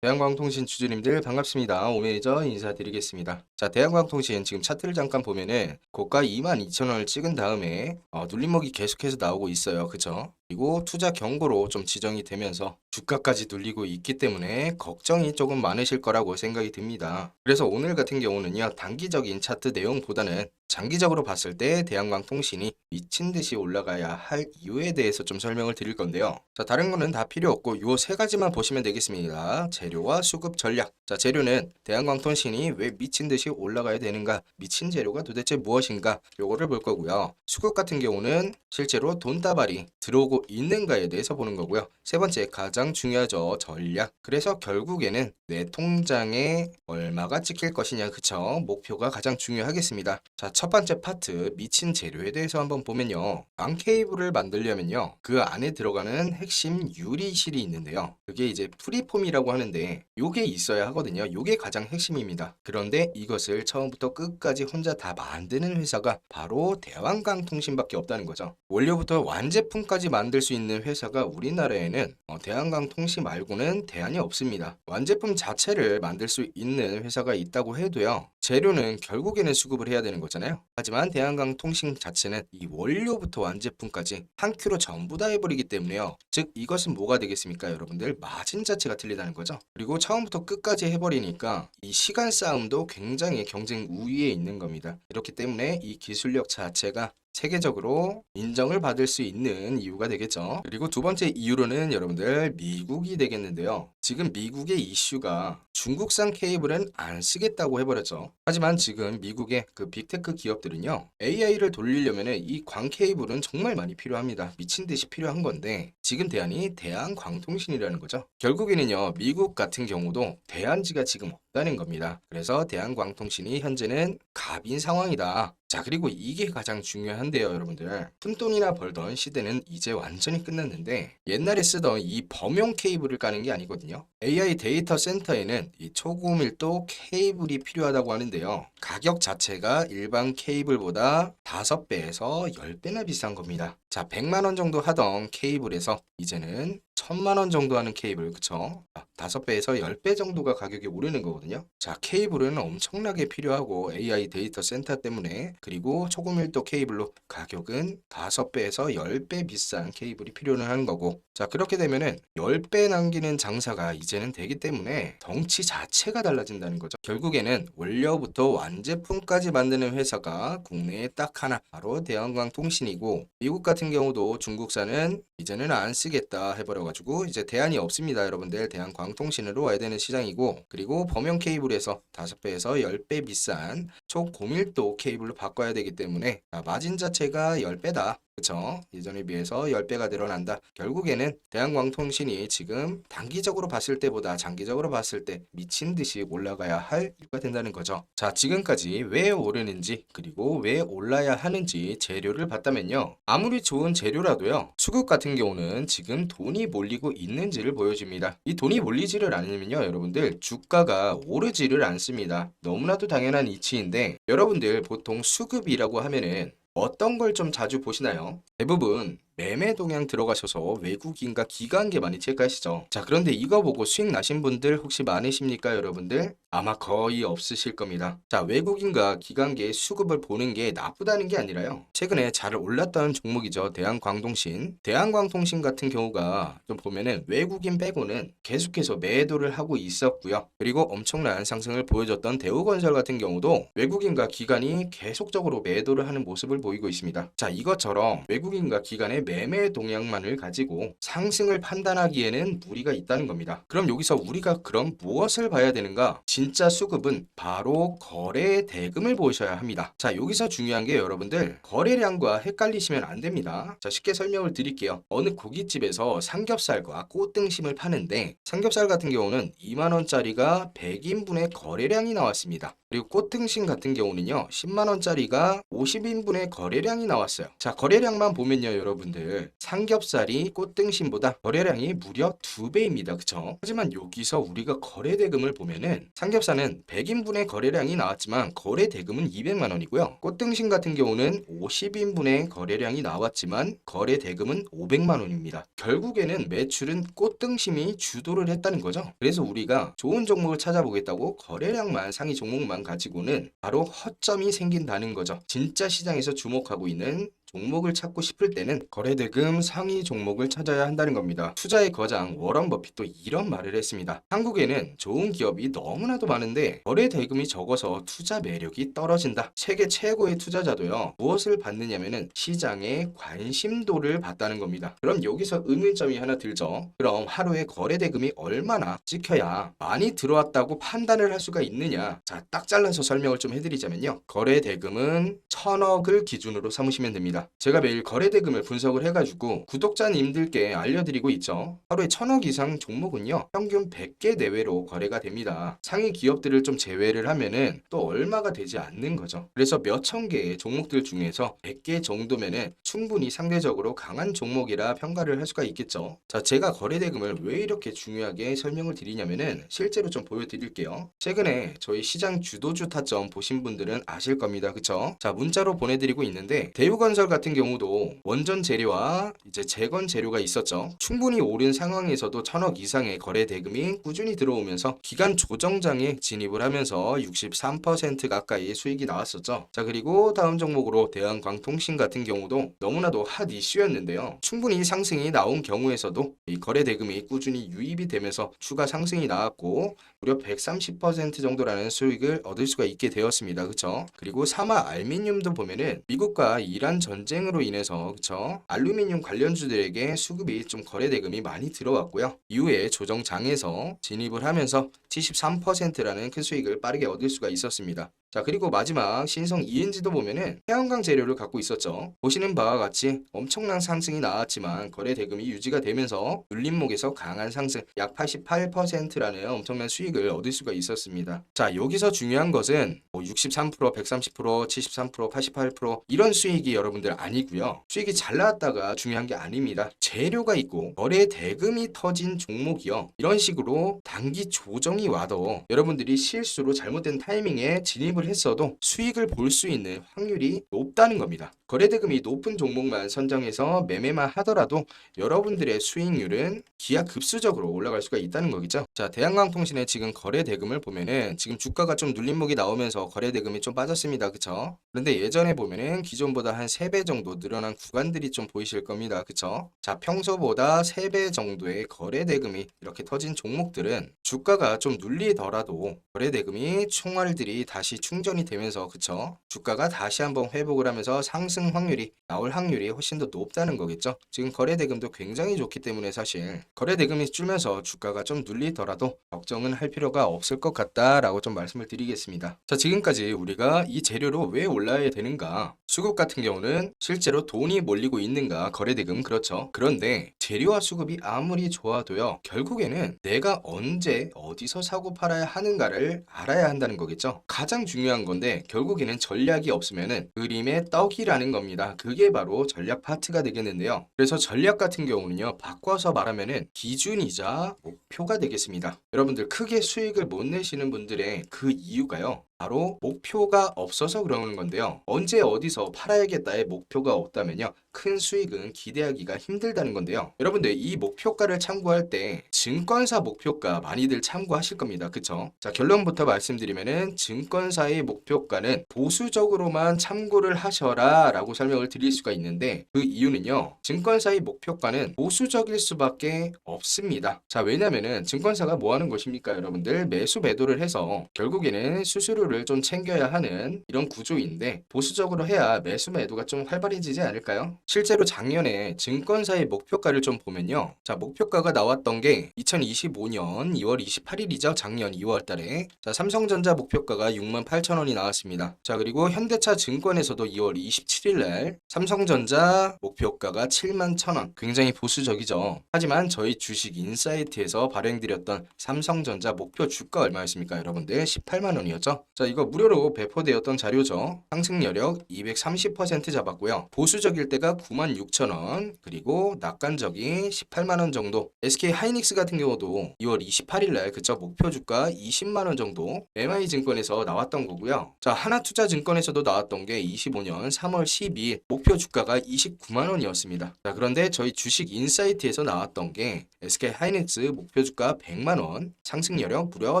대한광통신 주주님들 반갑습니다. 오매니저 인사드리겠습니다. 자, 대한광통신 지금 차트를 잠깐 보면은 고가 22,000원을 찍은 다음에 눌림목이 계속해서 나오고 있어요. 그쵸? 그리고 투자 경고로 좀 지정이 되면서 주가까지 눌리고 있기 때문에 걱정이 조금 많으실 거라고 생각이 듭니다. 그래서 오늘 같은 경우는요, 단기적인 차트 내용보다는 장기적으로 봤을 때 대한광통신이 미친 듯이 올라가야 할 이유에 대해서 좀 설명을 드릴 건데요. 자, 다른 거는 다 필요 없고 요 세 가지만 보시면 되겠습니다. 재료와 수급 전략. 자, 재료는 대한광통신이 왜 미친 듯이 올라가야 되는가? 미친 재료가 도대체 무엇인가? 요거를 볼 거고요. 수급 같은 경우는 실제로 돈다발이 들어오고 있는가에 대해서 보는 거고요. 세 번째 가장 중요하죠. 전략. 그래서 결국에는 내 통장에 얼마가 찍힐 것이냐, 그쵸? 목표가 가장 중요하겠습니다. 자, 첫 번째 파트 미친 재료에 대해서 한번 보면요. 광 케이블을 만들려면요. 그 안에 들어가는 핵심 유리실이 있는데요. 그게 이제 프리폼이라고 하는데 요게 있어야 하거든요. 요게 가장 핵심입니다. 그런데 이것을 처음부터 끝까지 혼자 다 만드는 회사가 바로 대한광통신밖에 없다는 거죠. 원료부터 완제품까지 만들 수 있는 회사가 우리나라에는 대한광통신 말고는 대안이 없습니다. 완제품 자체를 만들 수 있는 회사가 있다고 해도요. 재료는 결국에는 수급을 해야 되는 거잖아요. 하지만 대한광통신 자체는 이 원료부터 완제품까지 한 큐로 전부 다 해버리기 때문에요. 즉 이것은 뭐가 되겠습니까, 여러분들? 마진 자체가 틀리다는 거죠. 그리고 처음부터 끝까지 해버리니까 이 시간 싸움도 굉장히 경쟁 우위에 있는 겁니다. 이렇기 때문에 이 기술력 자체가 세계적으로 인정을 받을 수 있는 이유가 되겠죠. 그리고 두 번째 이유로는 여러분들 미국이 되겠는데요. 지금 미국의 이슈가 중국산 케이블은 안 쓰겠다고 해버렸죠. 하지만 지금 미국의 그 빅테크 기업들은요, AI를 돌리려면 이 광 케이블은 정말 많이 필요합니다. 미친 듯이 필요한 건데 지금 대안이 대한광통신이라는 거죠. 결국에는요, 미국 같은 경우도 대안지가 지금 없다는 겁니다. 그래서 대한광통신이 현재는 갑인 상황이다. 자, 그리고 이게 가장 중요한데요, 여러분들. 푼돈이나 벌던 시대는 이제 완전히 끝났는데 옛날에 쓰던 이 범용 케이블을 까는 게 아니거든요. AI 데이터 센터에는 이 초고밀도 케이블이 필요하다고 하는데요. 가격 자체가 일반 케이블보다 5배에서 10배나 비싼 겁니다. 자, 100만 원 정도 하던 케이블에서 이제는 1000만 원 정도 하는 케이블, 그쵸? 5배에서 10배 정도가 가격이 오르는 거거든요. 자, 케이블은 엄청나게 필요하고 AI 데이터 센터 때문에, 그리고 초고밀도 케이블로 가격은 5배에서 10배 비싼 케이블이 필요는 한 거고, 자, 그렇게 되면은 10배 남기는 장사가 이제는 되기 때문에 덩치 자체가 달라진다는 거죠. 결국에는 원료부터 완제품까지 만드는 회사가 국내에 딱 하나, 바로 대한광통신이고, 미국 같은 경우도 중국산은 이제는 안 쓰겠다 해버려가지고 이제 대안이 없습니다. 여러분들, 대한광통신으로 와야 되는 시장이고, 그리고 범용 케이블에서 5배에서 10배 비싼 초고밀도 케이블로 바꿔야 되기 때문에 마진 자체가 10배다. 그쵸? 예전에 비해서 10배가 늘어난다. 결국에는 대한광통신이 지금 단기적으로 봤을 때보다 장기적으로 봤을 때 미친 듯이 올라가야 할 이유가 된다는 거죠. 자, 지금까지 왜 오르는지, 그리고 왜 올라야 하는지 재료를 봤다면요. 아무리 좋은 재료라도요, 수급 같은 경우는 지금 돈이 몰리고 있는지를 보여줍니다. 이 돈이 몰리지를 않으면요, 여러분들 주가가 오르지를 않습니다. 너무나도 당연한 이치인데, 여러분들 보통 수급이라고 하면은 어떤 걸 좀 자주 보시나요? 대부분 매매 동향 들어가셔서 외국인과 기관계 많이 체크하시죠. 자, 그런데 이거 보고 수익 나신 분들 혹시 많으십니까, 여러분들? 아마 거의 없으실 겁니다. 자, 외국인과 기관계의 수급을 보는 게 나쁘다는 게 아니라요. 최근에 잘 올랐던 종목이죠. 대한광통신. 대한광통신 같은 경우가 좀 보면은 외국인 빼고는 계속해서 매도를 하고 있었고요. 그리고 엄청난 상승을 보여줬던 대우건설 같은 경우도 외국인과 기관이 계속적으로 매도를 하는 모습을 보이고 있습니다. 자, 이것처럼 외국인과 기관의 매매 동향만을 가지고 상승을 판단하기에는 무리가 있다는 겁니다. 그럼 여기서 우리가 그럼 무엇을 봐야 되는가? 진짜 수급은 바로 거래 대금을 보셔야 합니다. 자, 여기서 중요한 게 여러분들 거래량과 헷갈리시면 안 됩니다. 자, 쉽게 설명을 드릴게요. 어느 고깃집에서 삼겹살과 꽃등심을 파는데 삼겹살 같은 경우는 2만 원짜리가 100인분의 거래량이 나왔습니다. 그리고 꽃등심 같은 경우는요, 10만 원짜리가 50인분의 거래량이 나왔어요. 자, 거래량만 보면요, 여러분들 삼겹살이 꽃등심보다 거래량이 무려 2배입니다. 그쵸? 하지만 여기서 우리가 거래 대금을 보면은 삼겹살은 100인분의 거래량이 나왔지만 거래 대금은 200만 원이고요. 꽃등심 같은 경우는 50인분의 거래량이 나왔지만 거래 대금은 500만 원입니다. 결국에는 매출은 꽃등심이 주도를 했다는 거죠. 그래서 우리가 좋은 종목을 찾아보겠다고 거래량만 상위 종목만 가지고는 바로 허점이 생긴다는 거죠. 진짜 시장에서 주목하고 있는 종목을 찾고 싶을 때는 거래대금 상위 종목을 찾아야 한다는 겁니다. 투자의 거장 워런 버핏도 이런 말을 했습니다. 한국에는 좋은 기업이 너무나도 많은데 거래대금이 적어서 투자 매력이 떨어진다. 세계 최고의 투자자도요, 무엇을 받느냐면은 시장의 관심도를 받다는 겁니다. 그럼 여기서 의문점이 하나 들죠. 그럼 하루에 거래대금이 얼마나 찍혀야 많이 들어왔다고 판단을 할 수가 있느냐? 자, 딱 잘라서 설명을 좀 해드리자면요, 거래대금은 1000억을 기준으로 삼으시면 됩니다. 제가 매일 거래대금을 분석을 해가지고 구독자님들께 알려드리고 있죠. 하루에 1000억 이상 종목은요, 평균 100개 내외로 거래가 됩니다. 상위 기업들을 좀 제외를 하면은 또 얼마가 되지 않는 거죠. 그래서 몇천 개의 종목들 중에서 100개 정도면은 충분히 상대적으로 강한 종목이라 평가를 할 수가 있겠죠. 자, 제가 거래대금을 왜 이렇게 중요하게 설명을 드리냐면은 실제로 좀 보여드릴게요. 최근에 저희 시장 주도주 타점 보신 분들은 아실 겁니다. 그쵸? 자, 문자로 보내드리고 있는데 대우건설 같은 경우도 원전 재료와 이제 재건 재료가 있었죠. 충분히 오른 상황에서도 1000억 이상의 거래 대금이 꾸준히 들어오면서 기간 조정장에 진입을 하면서 63% 가까이 수익이 나왔었죠. 자, 그리고 다음 종목으로 대한광통신 같은 경우도 너무나도 핫 이슈였는데요. 충분히 상승이 나온 경우에서도 이 거래 대금이 꾸준히 유입이 되면서 추가 상승이 나왔고 무려 130% 정도라는 수익을 얻을 수가 있게 되었습니다. 그쵸? 그리고 사마 알미늄도 보면은 미국과 이란 전쟁으로 인해서 그쵸? 알루미늄 관련주들에게 수급이 좀 거래 대금이 많이 들어왔고요. 이후에 조정장에서 진입을 하면서 73%라는 큰 수익을 빠르게 얻을 수가 있었습니다. 자, 그리고 마지막 신성 ENG도 보면은 태양광 재료를 갖고 있었죠. 보시는 바와 같이 엄청난 상승이 나왔지만 거래 대금이 유지가 되면서 눌림목에서 강한 상승 약 88%라는 엄청난 수익을 얻을 수가 있었습니다. 자, 여기서 중요한 것은 63%, 130%, 73%, 88% 이런 수익이 여러분들 아니고요. 수익이 잘 나왔다가 중요한 게 아닙니다. 재료가 있고 거래 대금이 터진 종목이요, 이런 식으로 단기 조정이 와도 여러분들이 실수로 잘못된 타이밍에 진입 했어도 수익을 볼 수 있는 확률이 높다는 겁니다. 거래대금이 높은 종목만 선정해서 매매만 하더라도 여러분들의 수익률은 기하급수적으로 올라갈 수가 있다는 거겠죠. 자, 대한광통신의 지금 거래대금을 보면은 지금 주가가 좀 눌림목이 나오면서 거래대금이 좀 빠졌습니다. 그쵸? 그런데 예전에 보면은 기존보다 한 3배 정도 늘어난 구간들이 좀 보이실 겁니다. 그쵸? 자, 평소보다 3배 정도의 거래대금이 이렇게 터진 종목들은 주가가 좀 눌리더라도 거래대금이 총알들이 다시 충전이 되면서 그쵸? 주가가 다시 한번 회복을 하면서 상승 확률이 나올 확률이 훨씬 더 높다는 거겠죠. 지금 거래대금도 굉장히 좋기 때문에 사실 거래대금이 줄면서 주가가 좀 눌리더라도 걱정은 할 필요가 없을 것 같다라고 좀 말씀을 드리겠습니다. 자, 지금까지 우리가 이 재료로 왜 올라야 되는가, 수급 같은 경우는 실제로 돈이 몰리고 있는가, 거래대금 그렇죠. 그런데 재료와 수급이 아무리 좋아도요, 결국에는 내가 언제 어디서 사고 팔아야 하는가를 알아야 한다는 거겠죠. 가장 중요한 건데 결국에는 전략이 없으면은 그림의 떡이라는 겁니다. 그게 바로 전략 파트가 되겠는데요. 그래서 전략 같은 경우는요, 바꿔서 말하면은 기준이자 목표가 되겠습니다. 여러분들 크게 수익을 못 내시는 분들의 그 이유가요, 바로 목표가 없어서 그러는 건데요. 언제 어디서 팔아야겠다의 목표가 없다면요, 큰 수익은 기대하기가 힘들다는 건데요. 여러분들 이 목표가를 참고할 때 증권사 목표가 많이들 참고하실 겁니다. 그쵸? 자, 결론부터 말씀드리면은 증권사의 목표가는 보수적으로만 참고를 하셔라 라고 설명을 드릴 수가 있는데, 그 이유는요, 증권사의 목표가는 보수적일 수밖에 없습니다. 자, 왜냐면은 증권사가 뭐 하는 것입니까? 여러분들 매수 매도를 해서 결국에는 수수료를 좀 챙겨야 하는 이런 구조인데 보수적으로 해야 매수 매도가 좀 활발해지지 않을까요? 실제로 작년에 증권사의 목표가를 좀 보면요. 자, 목표가가 나왔던 게 2025년 2월 28일이죠. 작년 2월 달에. 자, 삼성전자 목표가가 68,000원이 나왔습니다. 자, 그리고 현대차 증권에서도 2월 27일 날 삼성전자 목표가가 71,000원. 굉장히 보수적이죠. 하지만 저희 주식 인사이트에서 발행드렸던 삼성전자 목표 주가 얼마였습니까? 여러분들 18만 원이었죠. 자, 이거 무료로 배포되었던 자료죠. 상승 여력 230% 잡았고요. 보수적일 때가 96,000원, 그리고 낙관적인 18만 원 정도. SK 하이닉스 같은 경우도 2월 28일 날 그쵸 목표 주가 20만 원 정도 MI증권에서 나왔던 거고요. 자, 하나투자증권에서도 나왔던 게 25년 3월 12일 목표 주가가 29만 원이었습니다. 자, 그런데 저희 주식 인사이트에서 나왔던 게 SK 하이닉스 목표 주가 100만 원, 상승 여력 무려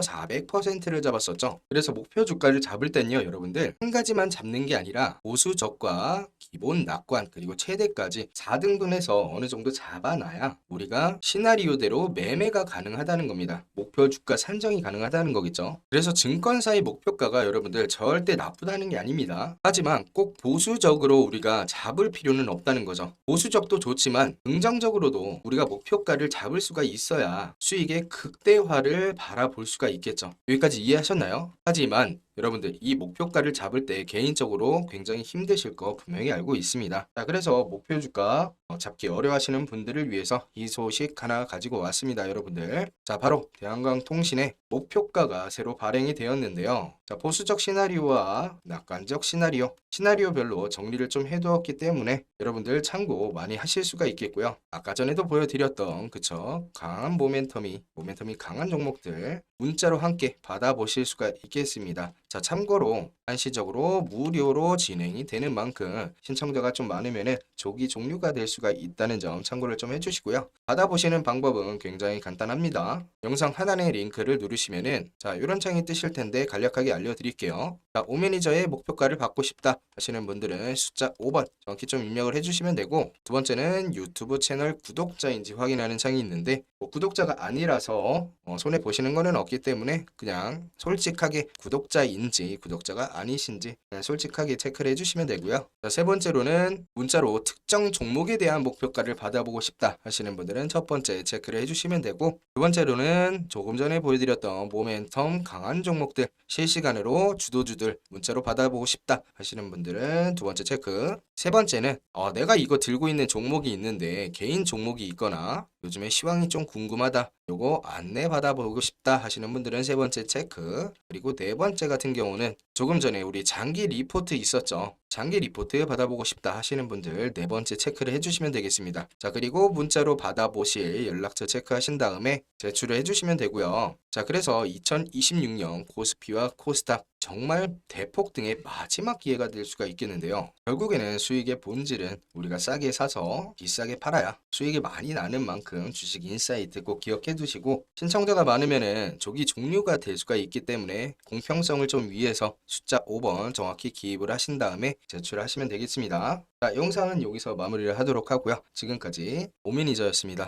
400%를 잡았었죠. 그래서 목표 주가를 잡을 땐요, 여러분들 한 가지만 잡는 게 아니라 보수저가, 기본 낙관, 그리고 최대까지 4등분해서 어느 정도 잡아놔야 우리가 시나리오대로 매매가 가능하다는 겁니다. 목표 주가 산정이 가능하다는 거겠죠. 그래서 증권사의 목표가가 여러분들 절대 나쁘다는 게 아닙니다. 하지만 꼭 보수적으로 우리가 잡을 필요는 없다는 거죠. 보수적도 좋지만 긍정적으로도 우리가 목표가를 잡을 수가 있어야 수익의 극대화를 바라볼 수가 있겠죠. 여기까지 이해하셨나요? 하지만 여러분들 이 목표가를 잡을 때 개인적으로 굉장히 힘드실 거 분명히 알고 있습니다. 자, 그래서 목표 주가 잡기 어려워하시는 분들을 위해서 이 소식 하나 가지고 왔습니다, 여러분들. 자, 바로 대한광통신의 목표가가 새로 발행이 되었는데요. 자, 보수적 시나리오와 낙관적 시나리오별로 정리를 좀 해두었기 때문에 여러분들 참고 많이 하실 수가 있겠고요. 아까 전에도 보여드렸던 그쵸 강한 모멘텀이 강한 종목들 문자로 함께 받아보실 수가 있겠습니다. 자, 참고로 한시적으로 무료로 진행이 되는 만큼 신청자가 좀 많으면은 조기 종료가 될 수가 있다는 점 참고를 좀 해주시고요. 받아보시는 방법은 굉장히 간단합니다. 영상 하단의 링크를 누르시면은 자, 이런 창이 뜨실 텐데 간략하게 알려드릴게요. 자, 오매니저의 목표가를 받고 싶다 하시는 분들은 숫자 5번 정확히 좀 입력을 해주시면 되고, 두 번째는 유튜브 채널 구독자인지 확인하는 창이 있는데 구독자가 아니라서 손해 보시는 거는 없기 때문에 그냥 솔직하게 구독자인지 구독자가 아니신지 그냥 솔직하게 체크를 해주시면 되고요. 자, 세 번째로는 문자로 특정 종목에 대한 목표가를 받아보고 싶다 하시는 분들은 첫 번째 체크를 해주시면 되고, 두 번째로는 조금 전에 보여드렸던 모멘텀 강한 종목들 실시간으로 주도주들 문자로 받아보고 싶다 하시는 분들은 두 번째 체크. 세 번째는 내가 이거 들고 있는 종목이 있는데 개인 종목이 있거나 요즘에 시황이 좀 궁금하다, 요거 안내 받아보고 싶다 하시는 분들은 세 번째 체크. 그리고 네 번째 같은 경우는 조금 전에 우리 장기 리포트 있었죠. 장기 리포트 받아보고 싶다 하시는 분들 네 번째 체크를 해주시면 되겠습니다. 자, 그리고 문자로 받아보실 연락처 체크하신 다음에 제출을 해주시면 되고요. 자, 그래서 2026년 코스피와 코스닥 정말 대폭등의 마지막 기회가 될 수가 있겠는데요. 결국에는 수익의 본질은 우리가 싸게 사서 비싸게 팔아야 수익이 많이 나는 만큼 주식 인사이트 꼭 기억해 두시고, 신청자가 많으면은 조기 종료가 될 수가 있기 때문에 공평성을 좀 위해서 숫자 5번 정확히 기입을 하신 다음에 제출하시면 되겠습니다. 자, 영상은 여기서 마무리를 하도록 하고요. 지금까지 오매니저였습니다.